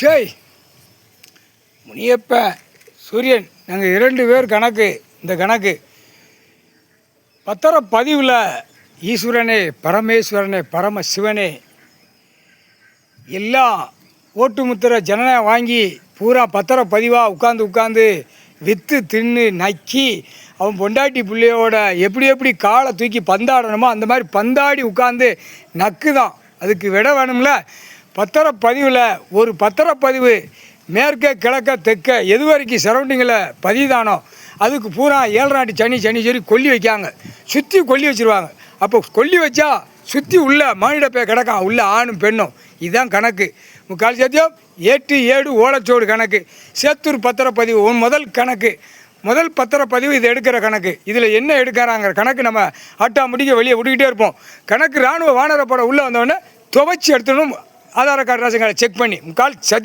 ஷேய் முனியப்ப சூரியன் நாங்கள் 2 பேர் கணக்கு. இந்த கணக்கு பத்திரப்பதிவில் ஈஸ்வரனே, பரமேஸ்வரனே, பரமசிவனே எல்லாம் ஓட்டு முத்திரை ஜனநாயகம் வாங்கி பூரா பத்திரப்பதிவாக உட்காந்து விற்று தின்னு நக்கி அவன் பொண்டாட்டி பிள்ளையோட எப்படி காலை தூக்கி பந்தாடணுமோ அந்த மாதிரி பந்தாடி உட்காந்து நக்கு தான். அதுக்கு விட வேணும்ல. பத்திரப்பதிவில் ஒரு பத்திரப்பதிவு மேற்க கிழக்க தெற்க எது வரைக்கும் சரௌண்டிங்கில் பதிவுதானோ அதுக்கு பூரா 7 நாட்டு சனி சரி கொல்லி வைக்காங்க. சுற்றி கொல்லி வச்சுருவாங்க. அப்போ கொல்லி வச்சா சுற்றி உள்ள மானிடப்பே கிடக்கான், உள்ள ஆணும் பெண்ணும். இதுதான் கணக்கு. முக்கால் சத்தியம் 8 7 ஓலச்சோடு கணக்கு. சேத்தூர் பத்திரப்பதிவு முதல் கணக்கு, முதல் பத்திரப்பதிவு இது எடுக்கிற கணக்கு. இதில் என்ன எடுக்கிறாங்கிற கணக்கு நம்ம ஆட்டாமுடிக்க வெளியே விட்டுக்கிட்டே இருப்போம். கணக்கு இராணுவ வானரப்படம் உள்ளே வந்தவொடனே துவைச்சி எடுத்துடணும். ஆதார கார்டு ரேஷன் கார்டை செக் பண்ணி முக்கால் சத்தியம்.